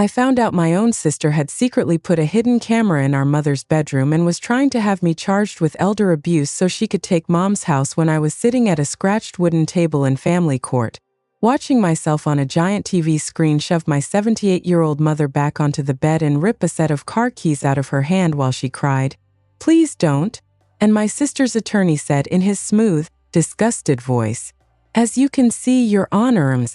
I found out my own sister had secretly put a hidden camera in our mother's bedroom and was trying to have me charged with elder abuse so she could take Mom's house when I was sitting at a scratched wooden table in family court, watching myself on a giant TV screen shove my 78-year-old mother back onto the bed and rip a set of car keys out of her hand while she cried, "Please don't," and my sister's attorney said in his smooth, disgusted voice, "As you can see, Your Honor,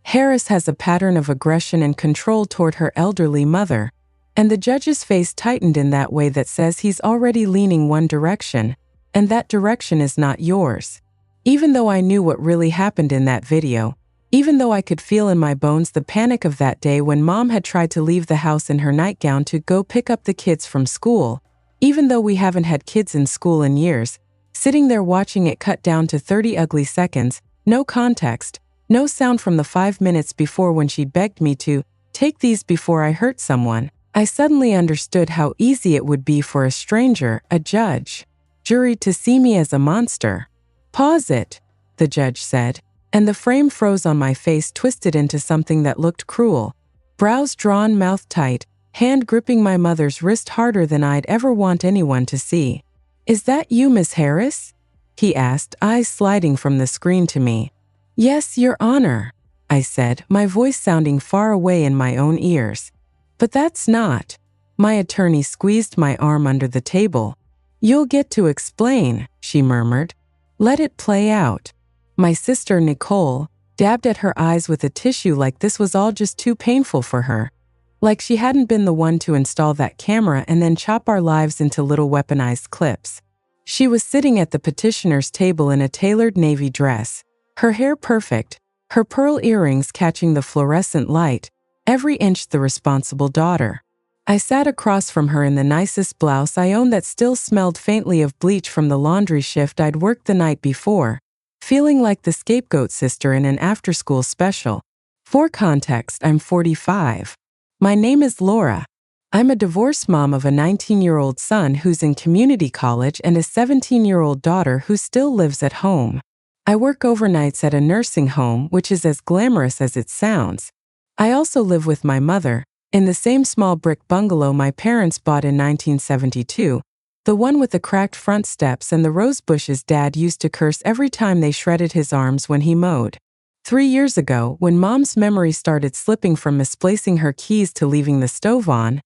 Harris has a pattern of aggression and control toward her elderly mother," and the judge's face tightened in that way that says he's already leaning one direction, and that direction is not yours. Even though I knew what really happened in that video, even though I could feel in my bones the panic of that day when Mom had tried to leave the house in her nightgown to go pick up the kids from school, even though we haven't had kids in school in years, sitting there watching it cut down to 30 ugly seconds, no context, no sound from the 5 minutes before when she begged me to take these before I hurt someone, I suddenly understood how easy it would be for a stranger, a judge, jury to see me as a monster. "Pause it," the judge said, and the frame froze on my face, twisted into something that looked cruel. Brows drawn, mouth tight, hand gripping my mother's wrist harder than I'd ever want anyone to see. "Is that you, Miss Harris?" he asked, eyes sliding from the screen to me. "Yes, Your Honor," I said, my voice sounding far away in my own ears. "But that's not." My attorney squeezed my arm under the table. "You'll get to explain," she murmured. "Let it play out." My sister Nicole dabbed at her eyes with a tissue like this was all just too painful for her. Like she hadn't been the one to install that camera and then chop our lives into little weaponized clips. She was sitting at the petitioner's table in a tailored navy dress, her hair perfect, her pearl earrings catching the fluorescent light, every inch the responsible daughter. I sat across from her in the nicest blouse I owned that still smelled faintly of bleach from the laundry shift I'd worked the night before, feeling like the scapegoat sister in an after-school special. For context, I'm 45. My name is Laura. I'm a divorced mom of a 19-year-old son who's in community college and a 17-year-old daughter who still lives at home. I work overnights at a nursing home, which is as glamorous as it sounds. I also live with my mother, in the same small brick bungalow my parents bought in 1972, the one with the cracked front steps and the rose bushes Dad used to curse every time they shredded his arms when he mowed. 3 years ago, when Mom's memory started slipping from misplacing her keys to leaving the stove on,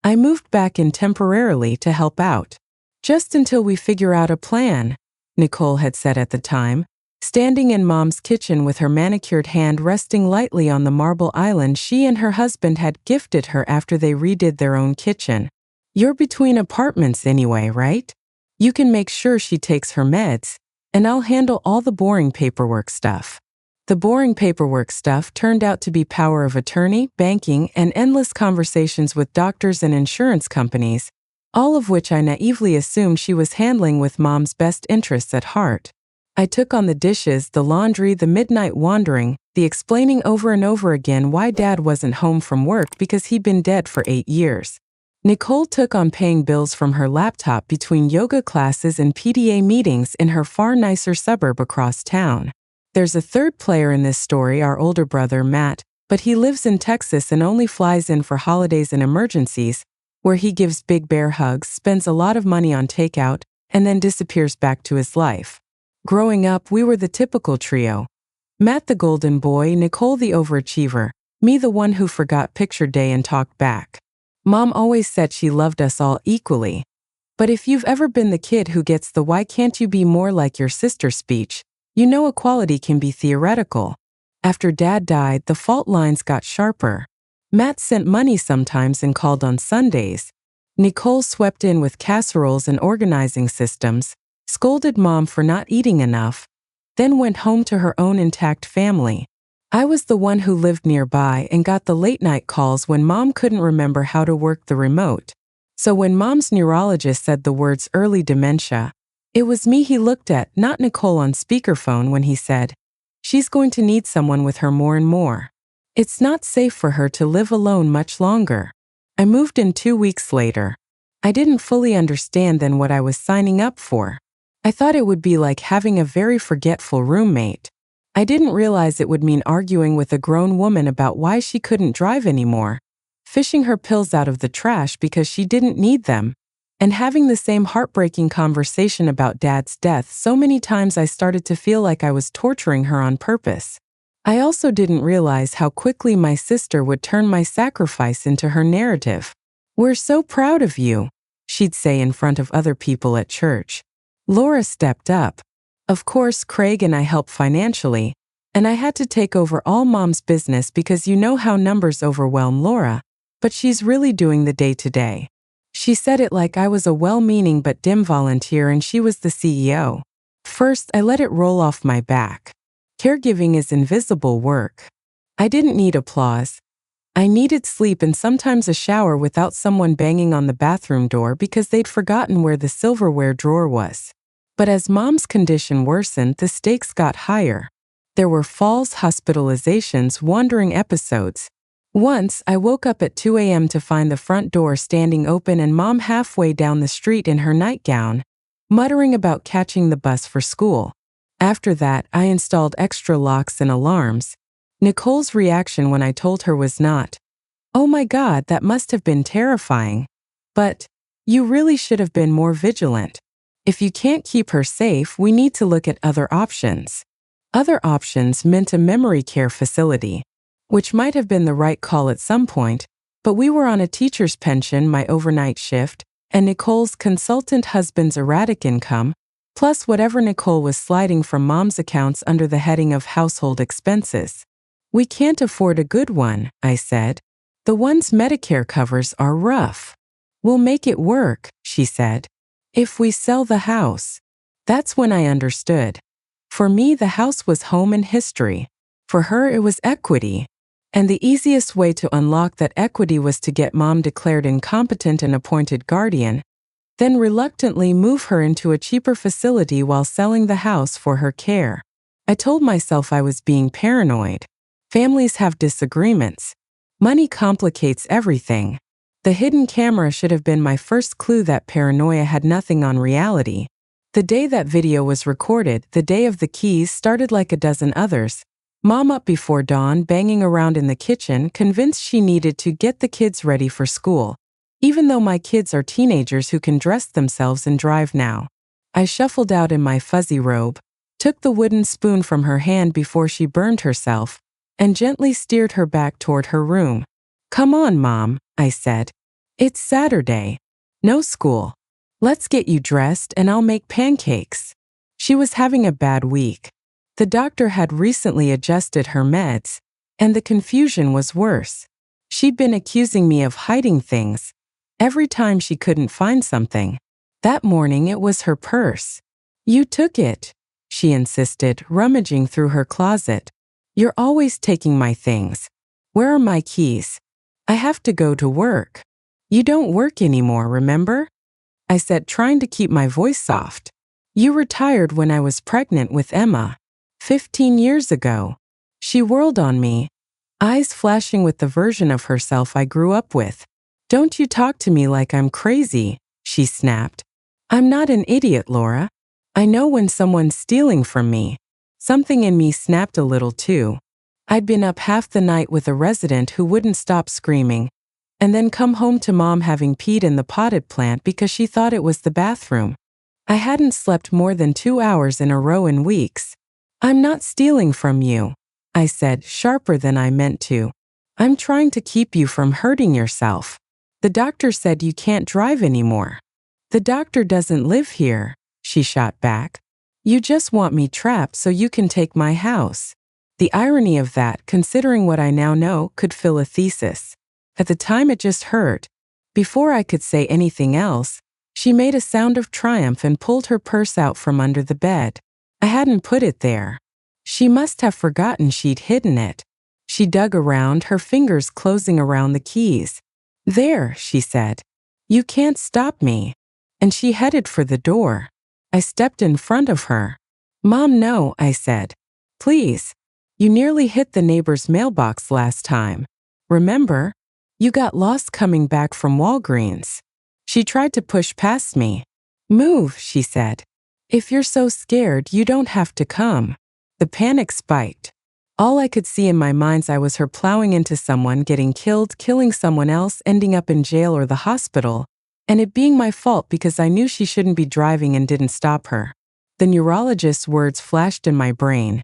I moved back in temporarily to help out. "Just until we figure out a plan," Nicole had said at the time, standing in Mom's kitchen with her manicured hand resting lightly on the marble island she and her husband had gifted her after they redid their own kitchen. "You're between apartments anyway, right? You can make sure she takes her meds, and I'll handle all the boring paperwork stuff." The boring paperwork stuff turned out to be power of attorney, banking, and endless conversations with doctors and insurance companies, all of which I naively assumed she was handling with Mom's best interests at heart. I took on the dishes, the laundry, the midnight wandering, the explaining over and over again why Dad wasn't home from work because he'd been dead for 8 years. Nicole took on paying bills from her laptop between yoga classes and PTA meetings in her far nicer suburb across town. There's a third player in this story, our older brother, Matt, but he lives in Texas and only flies in for holidays and emergencies, where he gives big bear hugs, spends a lot of money on takeout, and then disappears back to his life. Growing up, we were the typical trio. Matt the golden boy, Nicole the overachiever, me the one who forgot picture day and talked back. Mom always said she loved us all equally. But if you've ever been the kid who gets the "why can't you be more like your sister" speech, you know equality can be theoretical. After Dad died, the fault lines got sharper. Matt sent money sometimes and called on Sundays. Nicole swept in with casseroles and organizing systems, scolded Mom for not eating enough, then went home to her own intact family. I was the one who lived nearby and got the late-night calls when Mom couldn't remember how to work the remote. So when Mom's neurologist said the words early dementia, it was me he looked at, not Nicole on speakerphone, when he said, "She's going to need someone with her more and more. It's not safe for her to live alone much longer." I moved in 2 weeks later. I didn't fully understand then what I was signing up for. I thought it would be like having a very forgetful roommate. I didn't realize it would mean arguing with a grown woman about why she couldn't drive anymore, fishing her pills out of the trash because she didn't need them, and having the same heartbreaking conversation about Dad's death so many times I started to feel like I was torturing her on purpose. I also didn't realize how quickly my sister would turn my sacrifice into her narrative. "We're so proud of you," she'd say in front of other people at church. Laura stepped up. Of course, Craig and I helped financially, and I had to take over all Mom's business because you know how numbers overwhelm Laura, but she's really doing the day-to-day. She said it like I was a well-meaning but dim volunteer and she was the CEO. First, I let it roll off my back. Caregiving is invisible work. I didn't need applause. I needed sleep and sometimes a shower without someone banging on the bathroom door because they'd forgotten where the silverware drawer was. But as Mom's condition worsened, the stakes got higher. There were falls, hospitalizations, wandering episodes. Once, I woke up at 2 a.m. to find the front door standing open and Mom halfway down the street in her nightgown, muttering about catching the bus for school. After that, I installed extra locks and alarms. Nicole's reaction when I told her was not, "Oh my God, that must have been terrifying," but, "You really should have been more vigilant. If you can't keep her safe, we need to look at other options." Other options meant a memory care facility, which might have been the right call at some point, but we were on a teacher's pension, my overnight shift, and Nicole's consultant husband's erratic income, plus whatever Nicole was sliding from Mom's accounts under the heading of household expenses. "We can't afford a good one," I said. "The ones Medicare covers are rough." "We'll make it work," she said. "If we sell the house." That's when I understood. For me, the house was home and history. For her, it was equity. And the easiest way to unlock that equity was to get Mom declared incompetent and appointed guardian, then reluctantly move her into a cheaper facility while selling the house for her care. I told myself I was being paranoid. Families have disagreements. Money complicates everything. The hidden camera should have been my first clue that paranoia had nothing on reality. The day that video was recorded, the day of the keys, started like a dozen others. Mom up before dawn, banging around in the kitchen, convinced she needed to get the kids ready for school, even though my kids are teenagers who can dress themselves and drive now. I shuffled out in my fuzzy robe, took the wooden spoon from her hand before she burned herself, and gently steered her back toward her room. "Come on, Mom," I said. "It's Saturday. No school. Let's get you dressed and I'll make pancakes." She was having a bad week. The doctor had recently adjusted her meds, and the confusion was worse. She'd been accusing me of hiding things every time she couldn't find something. That morning it was her purse. "You took it," she insisted, rummaging through her closet. "You're always taking my things. Where are my keys? I have to go to work." "You don't work anymore, remember?" I said, trying to keep my voice soft. "You retired when I was pregnant with Emma. 15 years ago." She whirled on me, eyes flashing with the version of herself I grew up with. "Don't you talk to me like I'm crazy," she snapped. "I'm not an idiot, Laura. I know when someone's stealing from me." Something in me snapped a little too. I'd been up half the night with a resident who wouldn't stop screaming, and then come home to Mom having peed in the potted plant because she thought it was the bathroom. I hadn't slept more than 2 hours in a row in weeks. "I'm not stealing from you," I said, sharper than I meant to. "I'm trying to keep you from hurting yourself. The doctor said you can't drive anymore." "The doctor doesn't live here," she shot back. "You just want me trapped so you can take my house." The irony of that, considering what I now know, could fill a thesis. At the time it just hurt. Before I could say anything else, she made a sound of triumph and pulled her purse out from under the bed. I hadn't put it there. She must have forgotten she'd hidden it. She dug around, her fingers closing around the keys. "There," she said. "You can't stop me." And she headed for the door. I stepped in front of her. "Mom, no," I said. "Please. You nearly hit the neighbor's mailbox last time. Remember? You got lost coming back from Walgreens." She tried to push past me. "Move," she said. "If you're so scared, you don't have to come." The panic spiked. All I could see in my mind's eye was her plowing into someone, getting killed, killing someone else, ending up in jail or the hospital, and it being my fault because I knew she shouldn't be driving and didn't stop her. The neurologist's words flashed in my brain.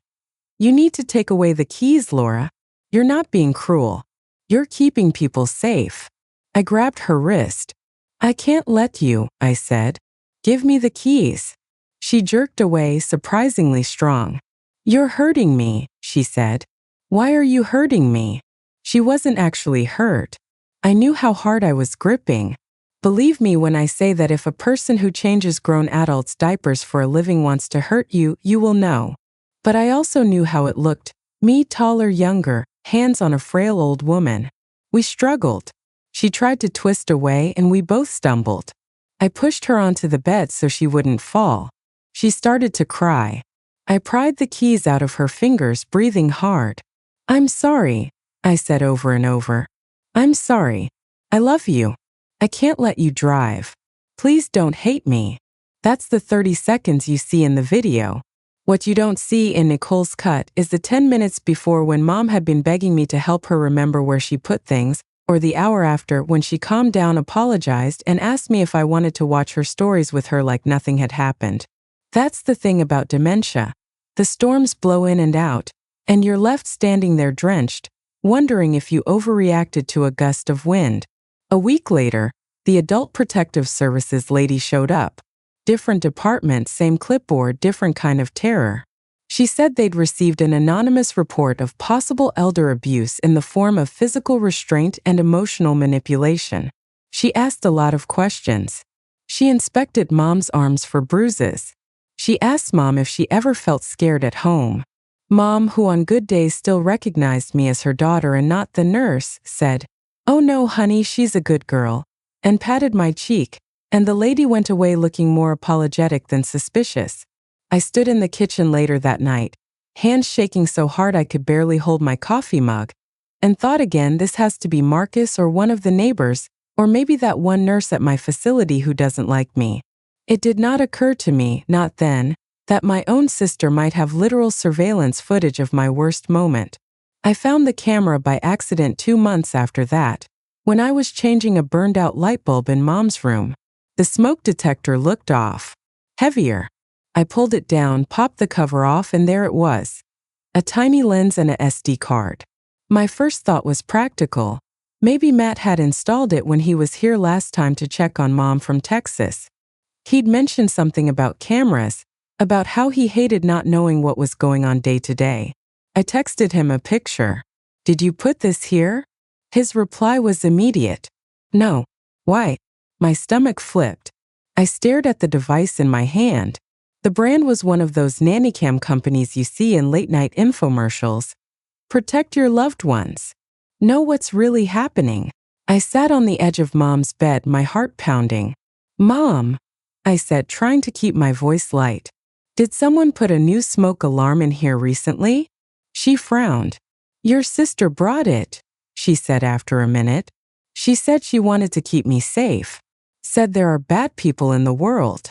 You need to take away the keys, Laura. You're not being cruel. You're keeping people safe. I grabbed her wrist. I can't let you, I said. Give me the keys. She jerked away, surprisingly strong. You're hurting me, she said. Why are you hurting me? She wasn't actually hurt. I knew how hard I was gripping. Believe me when I say that if a person who changes grown adults' diapers for a living wants to hurt you, you will know. But I also knew how it looked. Me, taller, younger, hands on a frail old woman. We struggled. She tried to twist away and we both stumbled. I pushed her onto the bed so she wouldn't fall. She started to cry. I pried the keys out of her fingers, breathing hard. I'm sorry, I said over and over. I'm sorry. I love you. I can't let you drive. Please don't hate me. That's the 30 seconds you see in the video. What you don't see in Nicole's cut is the 10 minutes before when Mom had been begging me to help her remember where she put things, or the hour after when she calmed down, apologized, and asked me if I wanted to watch her stories with her like nothing had happened. That's the thing about dementia. The storms blow in and out, and you're left standing there drenched, wondering if you overreacted to a gust of wind. A week later, the Adult Protective Services lady showed up. Different department, same clipboard, different kind of terror. She said they'd received an anonymous report of possible elder abuse in the form of physical restraint and emotional manipulation. She asked a lot of questions. She inspected Mom's arms for bruises. She asked Mom if she ever felt scared at home. Mom, who on good days still recognized me as her daughter and not the nurse, said, "Oh no, honey, she's a good girl," and patted my cheek, and the lady went away looking more apologetic than suspicious. I stood in the kitchen later that night, hands shaking so hard I could barely hold my coffee mug, and thought again, this has to be Marcus or one of the neighbors, or maybe that one nurse at my facility who doesn't like me. It did not occur to me, not then, that my own sister might have literal surveillance footage of my worst moment. I found the camera by accident 2 months after that, when I was changing a burned-out light bulb in Mom's room. The smoke detector looked off. Heavier. I pulled it down, popped the cover off, and there it was. A tiny lens and a SD card. My first thought was practical. Maybe Matt had installed it when he was here last time to check on Mom from Texas. He'd mentioned something about cameras, about how he hated not knowing what was going on day to day. I texted him a picture. "Did you put this here?" His reply was immediate. "No." "Why?" My stomach flipped. I stared at the device in my hand. The brand was one of those nanny cam companies you see in late-night infomercials. Protect your loved ones. Know what's really happening. I sat on the edge of Mom's bed, my heart pounding. "Mom," I said, trying to keep my voice light. "Did someone put a new smoke alarm in here recently?" She frowned. "Your sister brought it," she said after a minute. "She said she wanted to keep me safe. Said there are bad people in the world."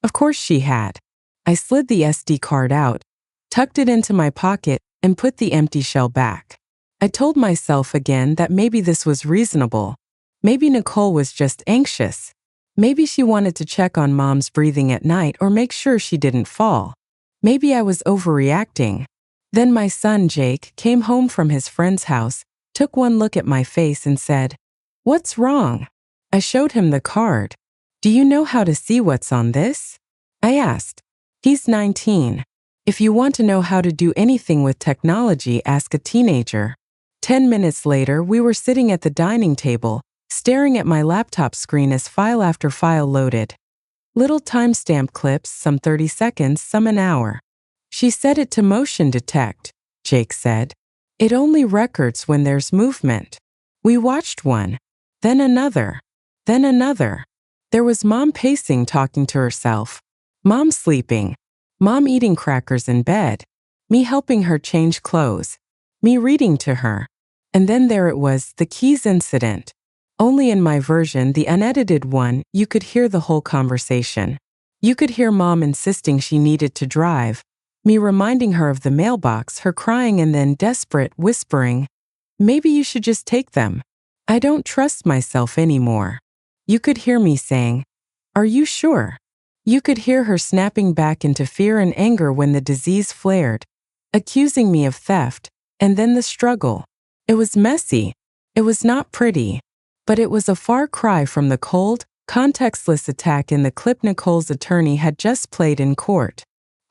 Of course she had. I slid the SD card out, tucked it into my pocket, and put the empty shell back. I told myself again that maybe this was reasonable. Maybe Nicole was just anxious. Maybe she wanted to check on Mom's breathing at night or make sure she didn't fall. Maybe I was overreacting. Then my son, Jake, came home from his friend's house, took one look at my face and said, "What's wrong?" I showed him the card. "Do you know how to see what's on this?" I asked. He's 19. If you want to know how to do anything with technology, ask a teenager. 10 minutes later, we were sitting at the dining table, staring at my laptop screen as file after file loaded. Little timestamp clips, some 30 seconds, some an hour. "She set it to motion detect," Jake said. "It only records when there's movement." We watched one, then another, then another. There was Mom pacing, talking to herself. Mom sleeping. Mom eating crackers in bed. Me helping her change clothes. Me reading to her. And then there it was, the keys incident. Only in my version, the unedited one, you could hear the whole conversation. You could hear Mom insisting she needed to drive. Me reminding her of the mailbox, her crying and then desperate, whispering, "Maybe you should just take them. I don't trust myself anymore." You could hear me saying, "Are you sure?" You could hear her snapping back into fear and anger when the disease flared, accusing me of theft, and then the struggle. It was messy. It was not pretty. But it was a far cry from the cold, contextless attack in the clip Nicole's attorney had just played in court.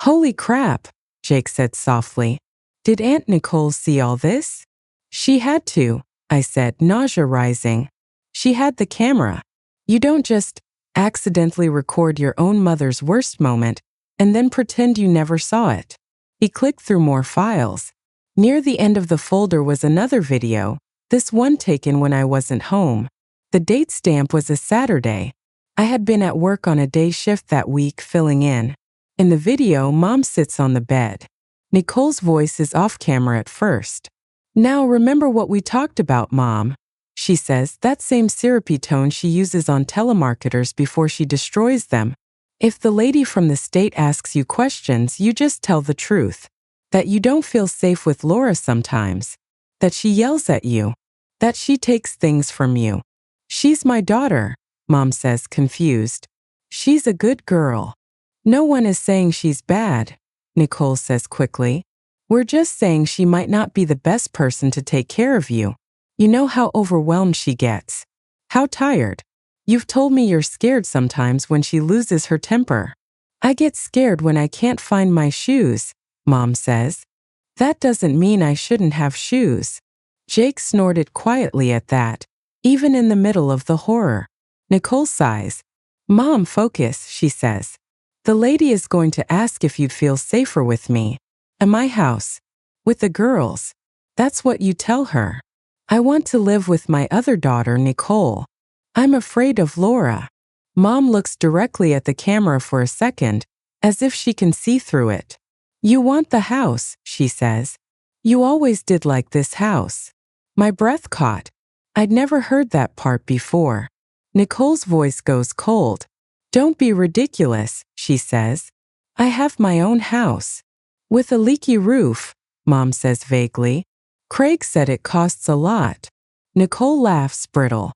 "Holy crap," Jake said softly. "Did Aunt Nicole see all this?" "She had to," I said, nausea rising. "She had the camera. You don't just accidentally record your own mother's worst moment and then pretend you never saw it." He clicked through more files. Near the end of the folder was another video, this one taken when I wasn't home. The date stamp was a Saturday. I had been at work on a day shift that week filling in. In the video, Mom sits on the bed. Nicole's voice is off camera at first. "Now remember what we talked about, Mom," she says, that same syrupy tone she uses on telemarketers before she destroys them. "If the lady from the state asks you questions, you just tell the truth. That you don't feel safe with Laura sometimes. That she yells at you. That she takes things from you. She's my daughter," Mom says, confused. "She's a good girl." "No one is saying she's bad," Nicole says quickly. "We're just saying she might not be the best person to take care of you. You know how overwhelmed she gets. How tired. You've told me you're scared sometimes when she loses her temper." "I get scared when I can't find my shoes," Mom says. "That doesn't mean I shouldn't have shoes." Jake snorted quietly at that, even in the middle of the horror. Nicole sighs. "Mom, focus," she says. "The lady is going to ask if you'd feel safer with me. At my house. With the girls. That's what you tell her. I want to live with my other daughter, Nicole. I'm afraid of Laura." Mom looks directly at the camera for a second, as if she can see through it. "You want the house," she says. "You always did like this house." My breath caught. I'd never heard that part before. Nicole's voice goes cold. "Don't be ridiculous," she says. "I have my own house. With a leaky roof," Mom says vaguely. "Craig said it costs a lot." Nicole laughs brittle.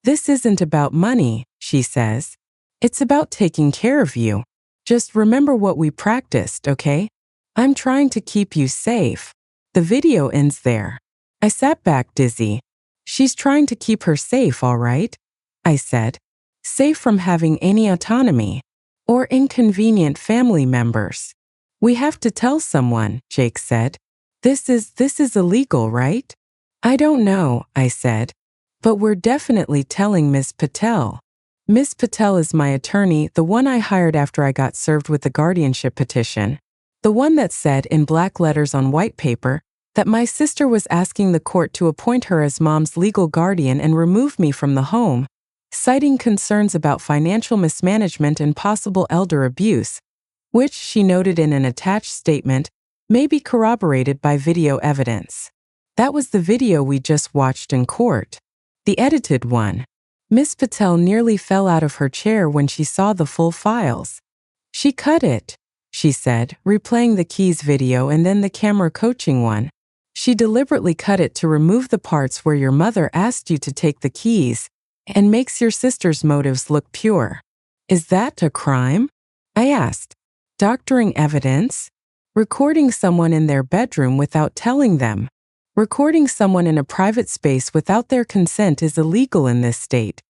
"This isn't about money," she says. "It's about taking care of you. Just remember what we practiced, okay? I'm trying to keep you safe." The video ends there. I sat back dizzy. "She's trying to keep her safe, all right?" I said. "Safe from having any autonomy. Or inconvenient family members." "We have to tell someone," Jake said. This is illegal, right?" "I don't know," I said. "But we're definitely telling Ms. Patel." Ms. Patel is my attorney, the one I hired after I got served with the guardianship petition. The one that said in black letters on white paper that my sister was asking the court to appoint her as Mom's legal guardian and remove me from the home, citing concerns about financial mismanagement and possible elder abuse, which, she noted in an attached statement, may be corroborated by video evidence. That was the video we just watched in court. The edited one. Miss Patel nearly fell out of her chair when she saw the full files. "She cut it," she said, replaying the keys video and then the camera coaching one. "She deliberately cut it to remove the parts where your mother asked you to take the keys and makes your sister's motives look pure." "Is that a crime?" I asked. "Doctoring evidence? Recording someone in their bedroom without telling them. Recording someone in a private space without their consent is illegal in this state."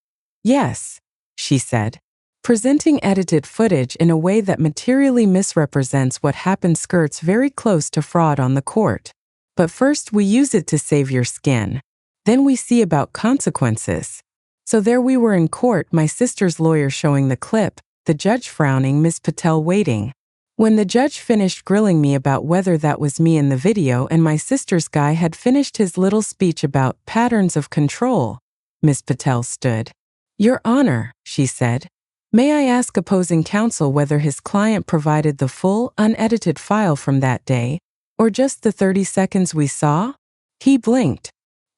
"Yes," she said. "Presenting edited footage in a way that materially misrepresents what happened skirts very close to fraud on the court. But first we use it to save your skin. Then we see about consequences." So there we were in court, my sister's lawyer showing the clip, the judge frowning, Ms. Patel waiting. When the judge finished grilling me about whether that was me in the video and my sister's guy had finished his little speech about patterns of control, Ms. Patel stood. "Your Honor," she said, "may I ask opposing counsel whether his client provided the full, unedited file from that day, or just the 30 seconds we saw?" He blinked.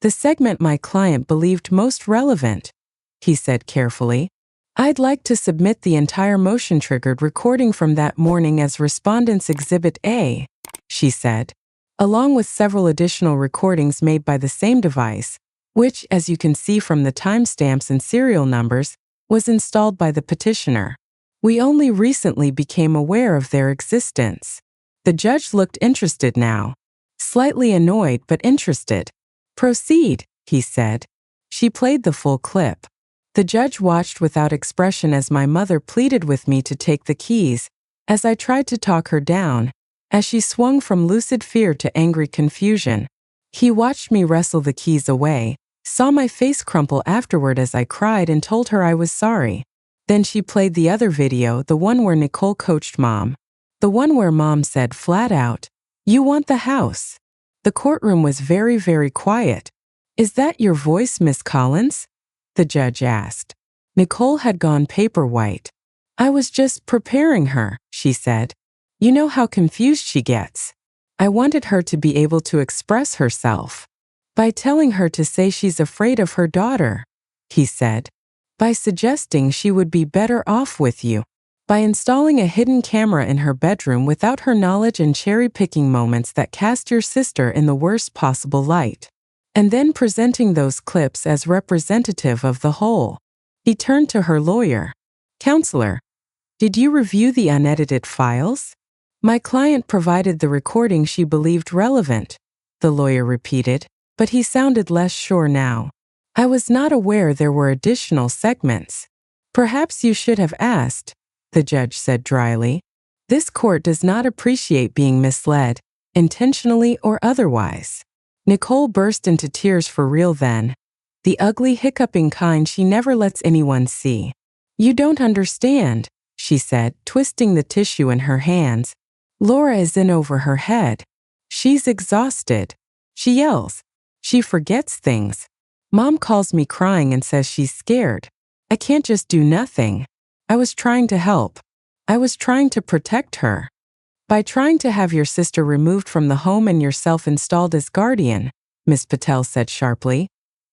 "The segment my client believed most relevant," he said carefully. I'd like to submit the entire motion-triggered recording from that morning as Respondent's Exhibit A, she said, along with several additional recordings made by the same device, which, as you can see from the timestamps and serial numbers, was installed by the petitioner. We only recently became aware of their existence. The judge looked interested now. Slightly annoyed but interested. Proceed, he said. She played the full clip. The judge watched without expression as my mother pleaded with me to take the keys, as I tried to talk her down, as she swung from lucid fear to angry confusion. He watched me wrestle the keys away, saw my face crumple afterward as I cried and told her I was sorry. Then she played the other video, the one where Nicole coached Mom. The one where Mom said flat out, "You want the house." The courtroom was very, very quiet. "Is that your voice, Miss Collins?" the judge asked. Nicole had gone paper white. "I was just preparing her," she said. "You know how confused she gets. I wanted her to be able to express herself. By telling her to say she's afraid of her daughter," he said. "By suggesting she would be better off with you. By installing a hidden camera in her bedroom without her knowledge and cherry-picking moments that cast your sister in the worst possible light. And then presenting those clips as representative of the whole." He turned to her lawyer. "Counselor, did you review the unedited files?" "My client provided the recording she believed relevant," the lawyer repeated, but he sounded less sure now. "I was not aware there were additional segments." "Perhaps you should have asked," the judge said dryly. "This court does not appreciate being misled, intentionally or otherwise." Nicole burst into tears for real then. The ugly, hiccuping kind she never lets anyone see. "You don't understand," she said, twisting the tissue in her hands. "Laura is in over her head. She's exhausted. She yells. She forgets things. Mom calls me crying and says she's scared. I can't just do nothing. I was trying to help. I was trying to protect her. By trying to have your sister removed from the home and yourself installed as guardian," Ms. Patel said sharply,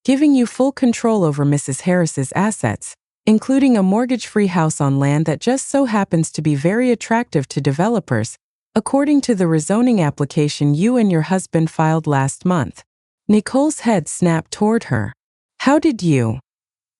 "giving you full control over Mrs. Harris's assets, including a mortgage-free house on land that just so happens to be very attractive to developers, according to the rezoning application you and your husband filed last month." Nicole's head snapped toward her. "How did you?"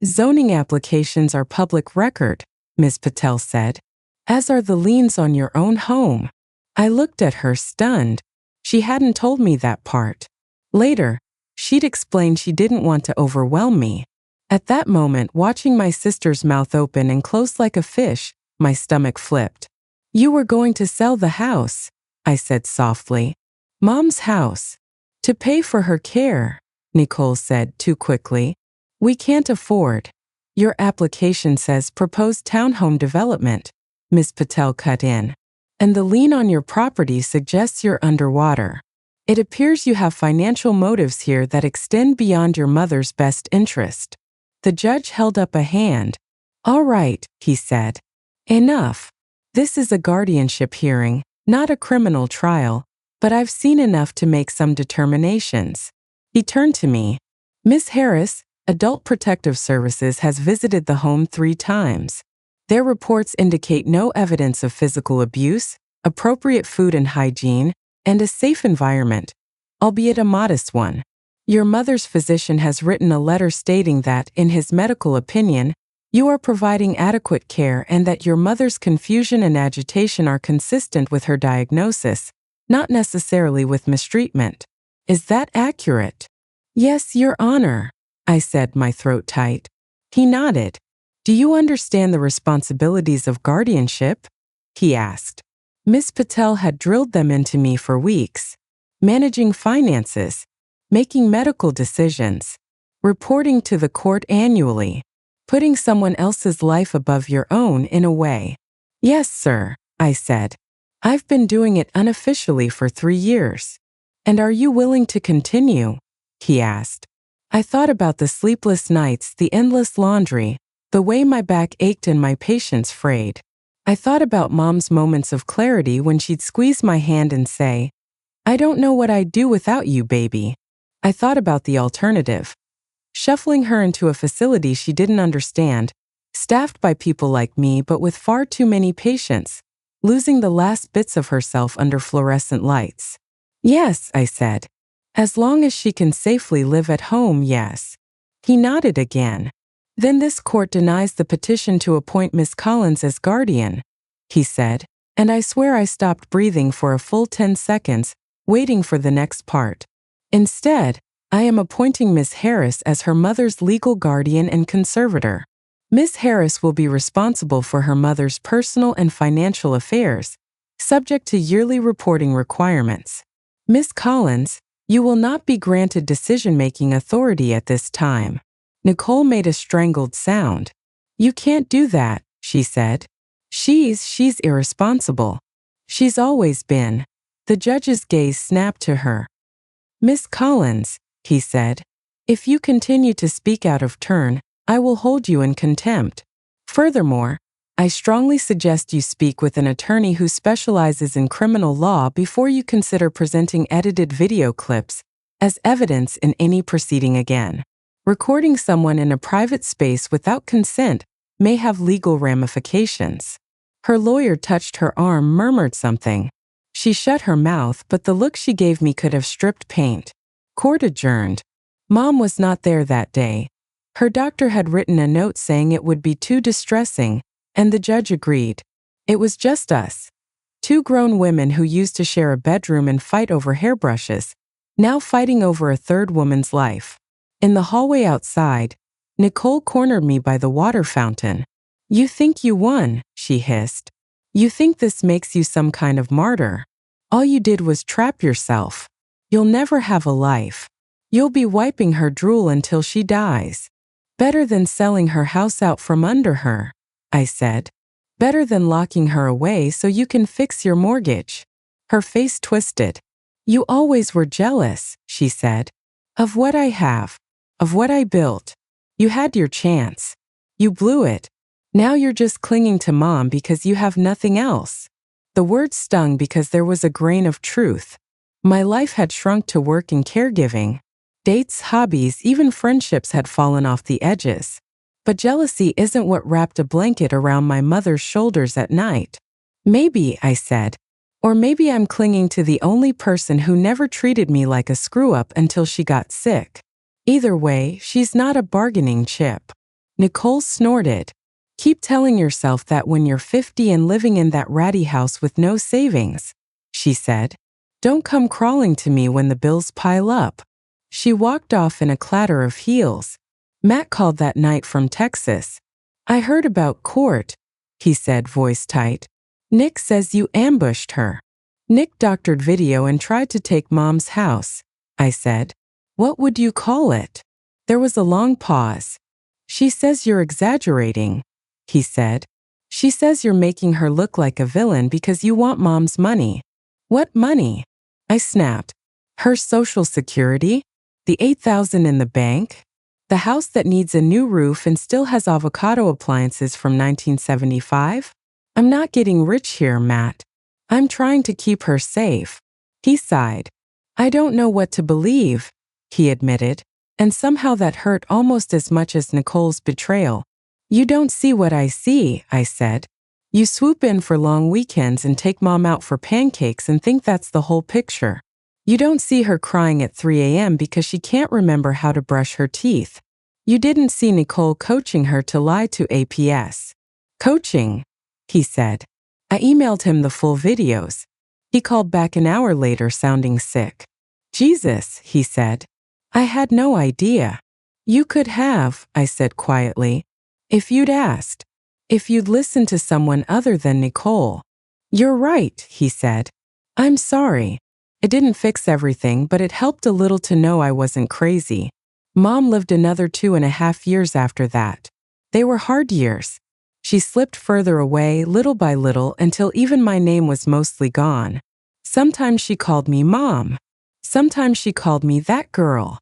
"Zoning applications are public record," Ms. Patel said, "as are the liens on your own home." I looked at her stunned. She hadn't told me that part. Later, she'd explained she didn't want to overwhelm me. At that moment, watching my sister's mouth open and close like a fish, my stomach flipped. "You were going to sell the house," I said softly. "Mom's house. To pay for her care," Nicole said too quickly. "We can't afford." "Your application says proposed townhome development," Ms. Patel cut in. "And the lien on your property suggests you're underwater. It appears you have financial motives here that extend beyond your mother's best interest." The judge held up a hand. "All right," he said. "Enough. This is a guardianship hearing, not a criminal trial, but I've seen enough to make some determinations." He turned to me. "Miss Harris, Adult Protective Services has visited the home 3 times. Their reports indicate no evidence of physical abuse, appropriate food and hygiene, and a safe environment, albeit a modest one. Your mother's physician has written a letter stating that, in his medical opinion, you are providing adequate care and that your mother's confusion and agitation are consistent with her diagnosis, not necessarily with mistreatment. Is that accurate?" "Yes, Your Honor," I said, my throat tight. He nodded. "Do you understand the responsibilities of guardianship?" he asked. Miss Patel had drilled them into me for weeks. Managing finances, making medical decisions, reporting to the court annually, putting someone else's life above your own in a way. "Yes, sir," I said. "I've been doing it unofficially for 3 years." "And are you willing to continue?" he asked. I thought about the sleepless nights, the endless laundry, the way my back ached and my patience frayed. I thought about Mom's moments of clarity when she'd squeeze my hand and say, "I don't know what I'd do without you, baby." I thought about the alternative. Shuffling her into a facility she didn't understand, staffed by people like me but with far too many patients, losing the last bits of herself under fluorescent lights. Yes, I said. As long as she can safely live at home, yes. He nodded again. Then this court denies the petition to appoint Miss Collins as guardian, he said, and I swear I stopped breathing for a full 10 seconds, waiting for the next part. Instead, I am appointing Miss Harris as her mother's legal guardian and conservator. Miss Harris will be responsible for her mother's personal and financial affairs, subject to yearly reporting requirements. Miss Collins, you will not be granted decision-making authority at this time. Nicole made a strangled sound. You can't do that, she said. She's irresponsible. She's always been. The judge's gaze snapped to her. Miss Collins, he said, if you continue to speak out of turn, I will hold you in contempt. Furthermore, I strongly suggest you speak with an attorney who specializes in criminal law before you consider presenting edited video clips as evidence in any proceeding again. Recording someone in a private space without consent may have legal ramifications. Her lawyer touched her arm, murmured something. She shut her mouth, but the look she gave me could have stripped paint. Court adjourned. Mom was not there that day. Her doctor had written a note saying it would be too distressing, and the judge agreed. It was just us. Two grown women who used to share a bedroom and fight over hairbrushes, now fighting over a third woman's life. In the hallway outside, Nicole cornered me by the water fountain. You think you won, she hissed. You think this makes you some kind of martyr. All you did was trap yourself. You'll never have a life. You'll be wiping her drool until she dies. Better than selling her house out from under her, I said. Better than locking her away so you can fix your mortgage. Her face twisted. You always were jealous, she said. Of what I have. Of what I built. You had your chance. You blew it. Now you're just clinging to Mom because you have nothing else. The words stung because there was a grain of truth. My life had shrunk to work and caregiving. Dates, hobbies, even friendships had fallen off the edges. But jealousy isn't what wrapped a blanket around my mother's shoulders at night. Maybe, I said. Or maybe I'm clinging to the only person who never treated me like a screw-up until she got sick. Either way, she's not a bargaining chip. Nicole snorted. Keep telling yourself that when you're 50 and living in that ratty house with no savings, she said. Don't come crawling to me when the bills pile up. She walked off in a clatter of heels. Matt called that night from Texas. I heard about court, he said, voice tight. Nick says you ambushed her. Nick doctored video and tried to take Mom's house, I said. What would you call it? There was a long pause. She says you're exaggerating, he said. She says you're making her look like a villain because you want Mom's money. What money? I snapped. Her Social Security? The $8,000 in the bank? The house that needs a new roof and still has avocado appliances from 1975? I'm not getting rich here, Matt. I'm trying to keep her safe. He sighed. I don't know what to believe, he admitted, and somehow that hurt almost as much as Nicole's betrayal. You don't see what I see, I said. You swoop in for long weekends and take Mom out for pancakes and think that's the whole picture. You don't see her crying at 3 a.m. because she can't remember how to brush her teeth. You didn't see Nicole coaching her to lie to APS. Coaching, he said. I emailed him the full videos. He called back an hour later sounding sick. Jesus, he said. I had no idea. You could have, I said quietly. If you'd asked. If you'd listened to someone other than Nicole. You're right, he said. I'm sorry. It didn't fix everything, but it helped a little to know I wasn't crazy. Mom lived another 2.5 years after that. They were hard years. She slipped further away little by little until even my name was mostly gone. Sometimes she called me Mom. Sometimes she called me that girl.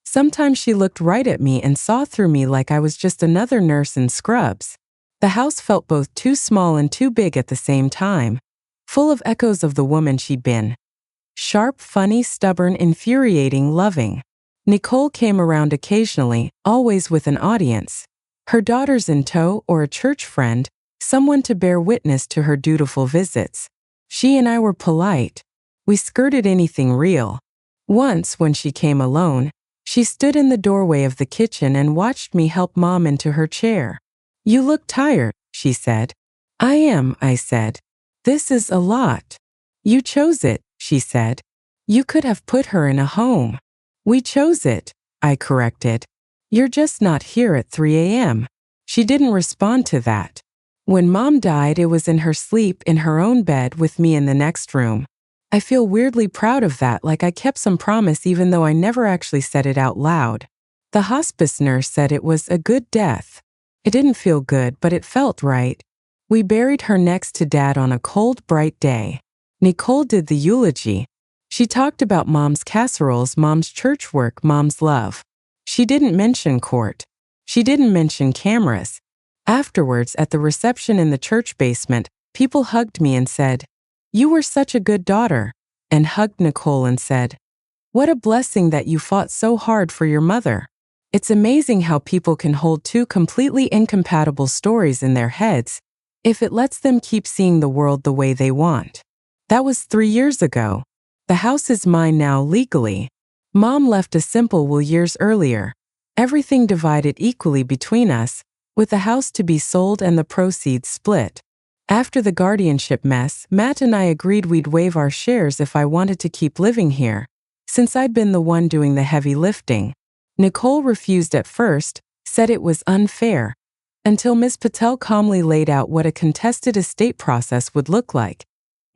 Sometimes she looked right at me and saw through me like I was just another nurse in scrubs. The house felt both too small and too big at the same time, full of echoes of the woman she'd been. Sharp, funny, stubborn, infuriating, loving. Nicole came around occasionally, always with an audience. Her daughters in tow or a church friend, someone to bear witness to her dutiful visits. She and I were polite. We skirted anything real. Once, when she came alone, she stood in the doorway of the kitchen and watched me help Mom into her chair. "You look tired," she said. "I am," I said. "This is a lot." "You chose it," she said. "You could have put her in a home." "We chose it," I corrected. "You're just not here at 3 a.m. She didn't respond to that. When Mom died, it was in her sleep in her own bed with me in the next room. I feel weirdly proud of that, like I kept some promise even though I never actually said it out loud. The hospice nurse said it was a good death. It didn't feel good, but it felt right. We buried her next to Dad on a cold, bright day. Nicole did the eulogy. She talked about Mom's casseroles, Mom's church work, Mom's love. She didn't mention court. She didn't mention cameras. Afterwards, at the reception in the church basement, people hugged me and said, "You were such a good daughter," and hugged Nicole and said, "What a blessing that you fought so hard for your mother." It's amazing how people can hold two completely incompatible stories in their heads if it lets them keep seeing the world the way they want. That was 3 years ago. The house is mine now legally. Mom left a simple will years earlier. Everything divided equally between us, with the house to be sold and the proceeds split. After the guardianship mess, Matt and I agreed we'd waive our shares if I wanted to keep living here, since I'd been the one doing the heavy lifting. Nicole refused at first, said it was unfair, until Ms. Patel calmly laid out what a contested estate process would look like,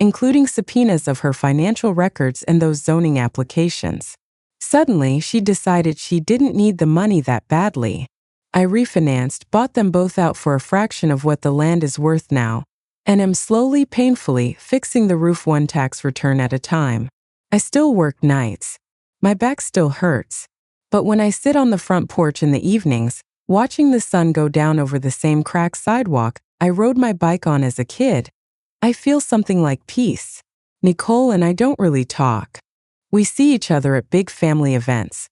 including subpoenas of her financial records and those zoning applications. Suddenly, she decided she didn't need the money that badly. I refinanced, bought them both out for a fraction of what the land is worth now, and am slowly, painfully fixing the roof one tax return at a time. I still work nights. My back still hurts. But when I sit on the front porch in the evenings, watching the sun go down over the same cracked sidewalk I rode my bike on as a kid, I feel something like peace. Nicole and I don't really talk. We see each other at big family events.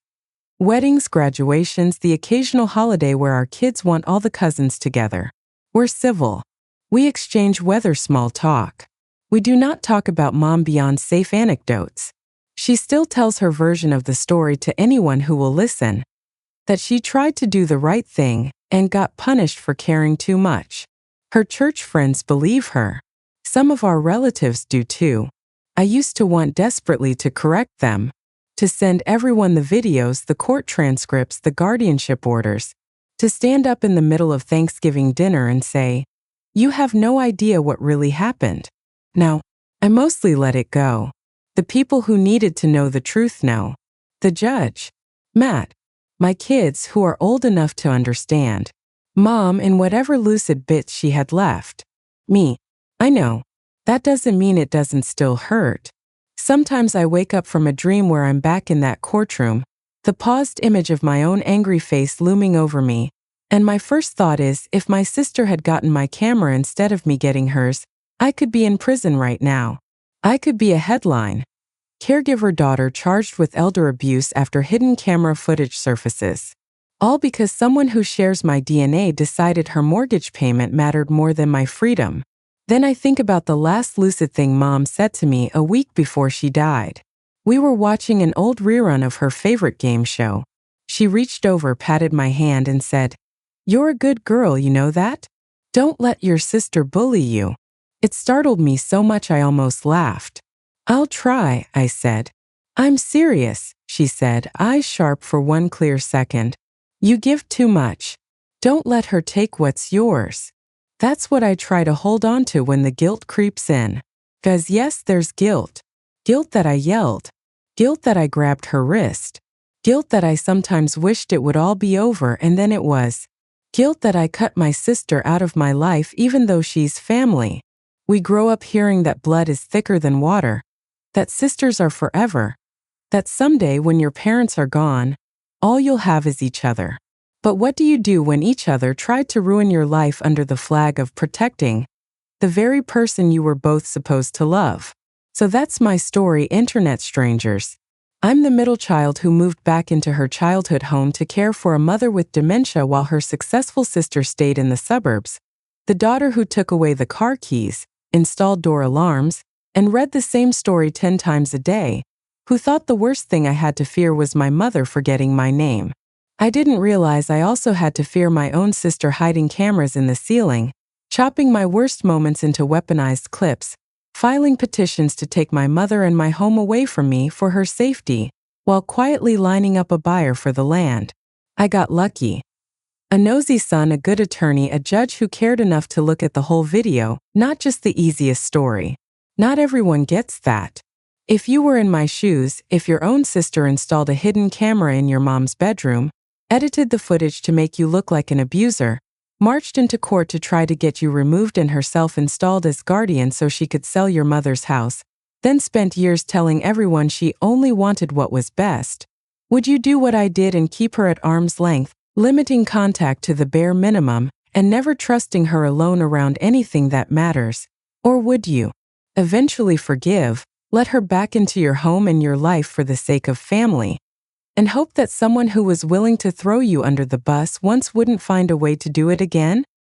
Weddings, graduations, the occasional holiday where our kids want all the cousins together. We're civil. We exchange weather small talk. We do not talk about Mom beyond safe anecdotes. She still tells her version of the story to anyone who will listen, that she tried to do the right thing and got punished for caring too much. Her church friends believe her. Some of our relatives do too. I used to want desperately to correct them, to send everyone the videos, the court transcripts, the guardianship orders, to stand up in the middle of Thanksgiving dinner and say, "You have no idea what really happened." Now, I mostly let it go. The people who needed to know the truth know. The judge, Matt, my kids who are old enough to understand, Mom in whatever lucid bits she had left, me. I know. That doesn't mean it doesn't still hurt. Sometimes I wake up from a dream where I'm back in that courtroom, the paused image of my own angry face looming over me, and my first thought is, if my sister had gotten my camera instead of me getting hers, I could be in prison right now. I could be a headline. Caregiver daughter charged with elder abuse after hidden camera footage surfaces. All because someone who shares my DNA decided her mortgage payment mattered more than my freedom. Then I think about the last lucid thing Mom said to me a week before she died. We were watching an old rerun of her favorite game show. She reached over, patted my hand, and said, "You're a good girl, you know that? Don't let your sister bully you." It startled me so much I almost laughed. "I'll try," I said. "I'm serious," she said, eyes sharp for one clear second. "You give too much. Don't let her take what's yours." That's what I try to hold on to when the guilt creeps in. 'Cause yes, there's guilt. Guilt that I yelled. Guilt that I grabbed her wrist. Guilt that I sometimes wished it would all be over and then it was. Guilt that I cut my sister out of my life even though she's family. We grow up hearing that blood is thicker than water, that sisters are forever, that someday when your parents are gone, all you'll have is each other. But what do you do when each other tried to ruin your life under the flag of protecting the very person you were both supposed to love? So that's my story, internet strangers. I'm the middle child who moved back into her childhood home to care for a mother with dementia while her successful sister stayed in the suburbs. The daughter who took away the car keys, installed door alarms, and read the same story 10 times a day, who thought the worst thing I had to fear was my mother forgetting my name. I didn't realize I also had to fear my own sister hiding cameras in the ceiling, chopping my worst moments into weaponized clips, filing petitions to take my mother and my home away from me for her safety, while quietly lining up a buyer for the land. I got lucky. A nosy son, a good attorney, a judge who cared enough to look at the whole video, not just the easiest story. Not everyone gets that. If you were in my shoes, if your own sister installed a hidden camera in your mom's bedroom, edited the footage to make you look like an abuser, marched into court to try to get you removed and herself installed as guardian so she could sell your mother's house, then spent years telling everyone she only wanted what was best, would you do what I did and keep her at arm's length, limiting contact to the bare minimum, and never trusting her alone around anything that matters? Or would you eventually forgive, let her back into your home and your life for the sake of family, and hope that someone who was willing to throw you under the bus once wouldn't find a way to do it again?